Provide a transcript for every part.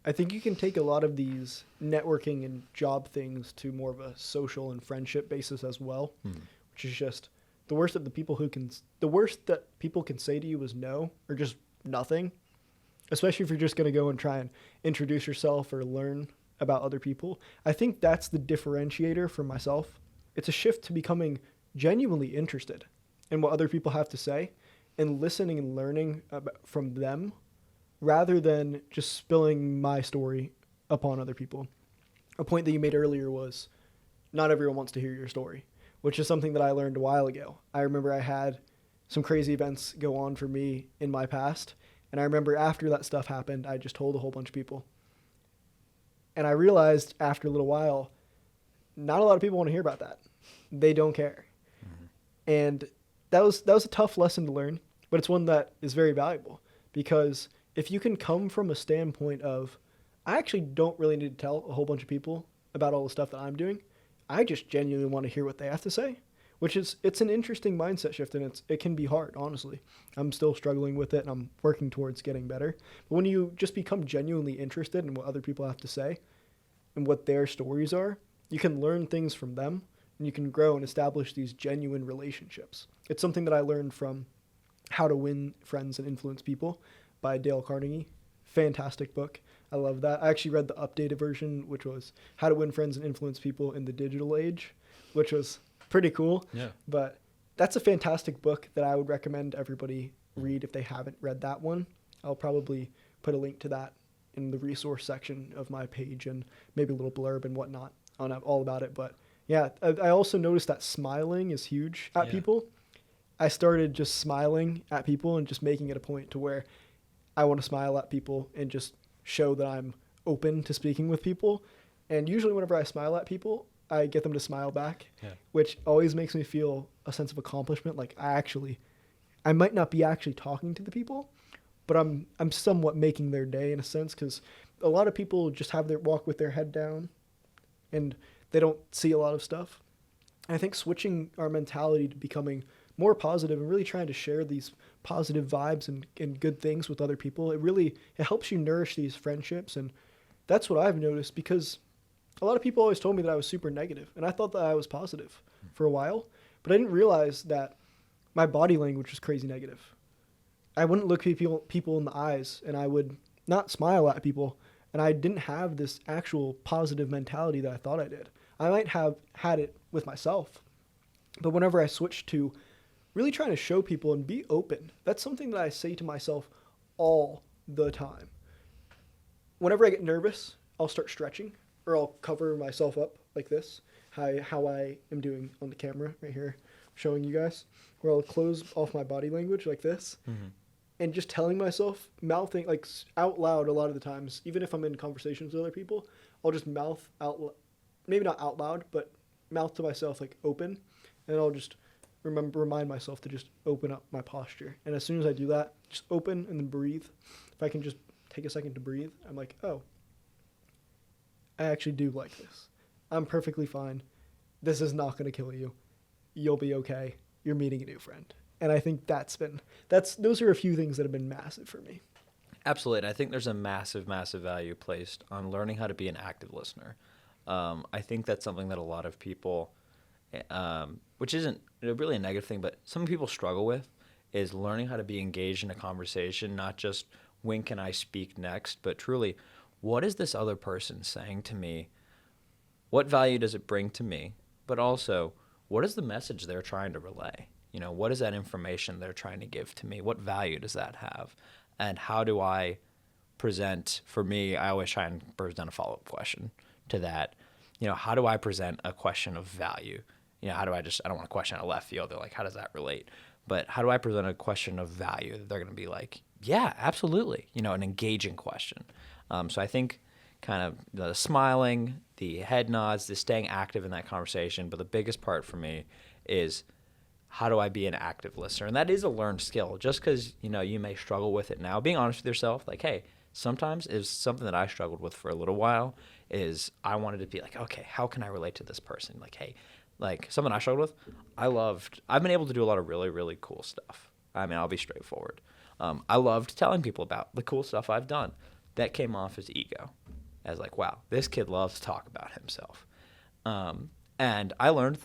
I think you can take a lot of these networking and job things to more of a social and friendship basis as well, which is just the worst that people can say to you is no, or just nothing, especially if you're just going to go and try and introduce yourself or learn about other people. I think that's the differentiator for myself. It's a shift to becoming genuinely interested in what other people have to say and listening and learning from them rather than just spilling my story upon other people. A point that you made earlier was not everyone wants to hear your story, which is something that I learned a while ago. I remember I had some crazy events go on for me in my past, and I remember after that stuff happened, I just told a whole bunch of people. And I realized after a little while, not a lot of people want to hear about that. They don't care. And that was a tough lesson to learn, but it's one that is very valuable, because if you can come from a standpoint of, I actually don't really need to tell a whole bunch of people about all the stuff that I'm doing. I just genuinely want to hear what they have to say, it's an interesting mindset shift, and it can be hard, honestly. I'm still struggling with it, and I'm working towards getting better. But when you just become genuinely interested in what other people have to say and what their stories are, you can learn things from them, and you can grow and establish these genuine relationships. It's something that I learned from How to Win Friends and Influence People by Dale Carnegie. Fantastic book. I love that. I actually read the updated version, which was How to Win Friends and Influence People in the Digital Age, which was pretty cool. Yeah. But that's a fantastic book that I would recommend everybody read if they haven't read that one. I'll probably put a link to that in the resource section of my page and maybe a little blurb and whatnot on all about it. But yeah, I also noticed that smiling is huge at people. I started just smiling at people and just making it a point to where I want to smile at people and just show that I'm open to speaking with people. And usually whenever I smile at people, I get them to smile back, which always makes me feel a sense of accomplishment. Like I might not be actually talking to the people, but I'm somewhat making their day in a sense, because a lot of people just have their walk with their head down and they don't see a lot of stuff. And I think switching our mentality to becoming more positive and really trying to share these positive vibes and good things with other people, it helps you nourish these friendships. And that's what I've noticed, because a lot of people always told me that I was super negative, and I thought that I was positive for a while, but I didn't realize that my body language was crazy negative. I wouldn't look people in the eyes, and I would not smile at people, and I didn't have this actual positive mentality that I thought I did. I might have had it with myself, but whenever I switched to really trying to show people and be open, that's something that I say to myself all the time. Whenever I get nervous, I'll start stretching, or I'll cover myself up like this, how I am doing on the camera right here, showing you guys, where I'll close off my body language like this, and just telling myself, mouthing, like out loud a lot of the times, even if I'm in conversations with other people, I'll just mouth out, maybe not out loud, but mouth to myself like open, and I'll just remind myself to just open up my posture. And as soon as I do that, just open and then breathe. If I can just take a second to breathe, I'm like, oh, I actually do like this. I'm perfectly fine. This is not going to kill you. You'll be okay. You're meeting a new friend. And I think those are a few things that have been massive for me. Absolutely. And I think there's a massive, massive value placed on learning how to be an active listener. I think that's something that a lot of people, which isn't really a negative thing, but some people struggle with, is learning how to be engaged in a conversation, not just when can I speak next, but truly, what is this other person saying to me? What value does it bring to me? But also, what is the message they're trying to relay? What is that information they're trying to give to me? What value does that have? And how do I present? For me, I always try and present a follow-up question to that. How do I present a question of value? I don't want to question out of left field. They're like, how does that relate? But how do I present a question of value that they're going to be like, yeah, absolutely, an engaging question. So I think kind of the smiling, the head nods, the staying active in that conversation. But the biggest part for me is, how do I be an active listener? And that is a learned skill. Just because, you may struggle with it now, being honest with yourself, like, hey, sometimes it's something that I struggled with for a little while, is I wanted to be like, okay, how can I relate to this person? Like, hey, like something I struggled with, I've been able to do a lot of really, really cool stuff. I mean, I'll be straightforward. I loved telling people about the cool stuff I've done. that came off as ego, as like, wow, this kid loves to talk about himself. And I learned,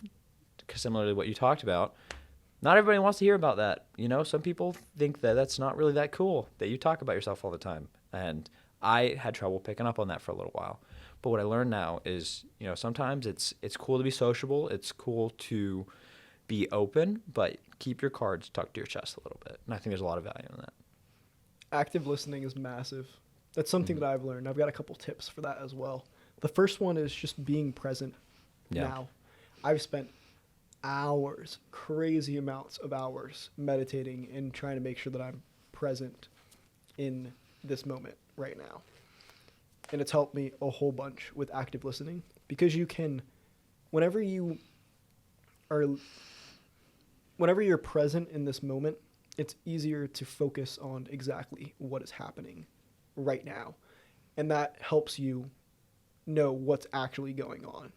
similar to what you talked about, not everybody wants to hear about that. You know, some people think that that's not really that cool, that you talk about yourself all the time. And I had trouble picking up on that for a little while. But what I learned now is, you know, sometimes it's cool to be sociable. It's cool to be open, but keep your cards tucked to your chest a little bit. And I think there's a lot of value in that. Active listening is massive. That's something that I've learned. I've got a couple tips for that as well. The first one is just being present now. I've spent hours, crazy amounts of hours meditating and trying to make sure that I'm present in this moment right now. And it's helped me a whole bunch with active listening, because you can, whenever you're present in this moment, it's easier to focus on exactly what is happening right now. And that helps you know what's actually going on.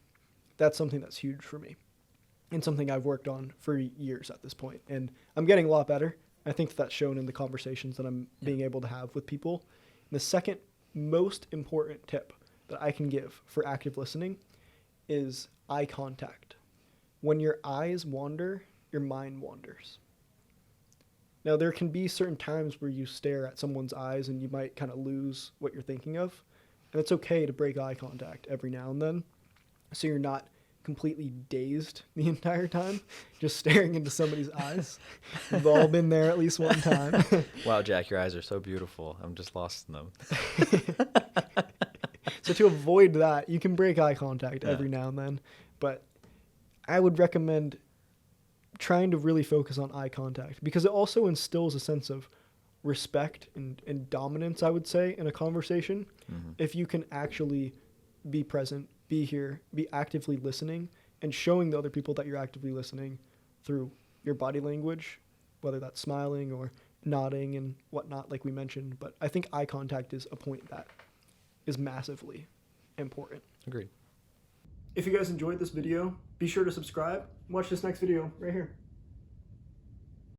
That's something that's huge for me and something I've worked on for years at this point. And I'm getting a lot better. I think that's shown in the conversations that I'm being able to have with people. And the second most important tip that I can give for active listening is eye contact. When your eyes wander, your mind wanders. Now, there can be certain times where you stare at someone's eyes and you might kind of lose what you're thinking of. And it's okay to break eye contact every now and then, so you're not completely dazed the entire time, just staring into somebody's eyes. We've all been there at least one time. Wow, Jack, your eyes are so beautiful. I'm just lost in them. So to avoid that, you can break eye contact every now and then. But I would recommend trying to really focus on eye contact, because it also instills a sense of respect and dominance, I would say, in a conversation. If you can actually be present, be here, be actively listening, and showing the other people that you're actively listening through your body language, whether that's smiling or nodding and whatnot, like we mentioned. But I think eye contact is a point that is massively important. Agreed. If you guys enjoyed this video, be sure to subscribe. Watch this next video right here.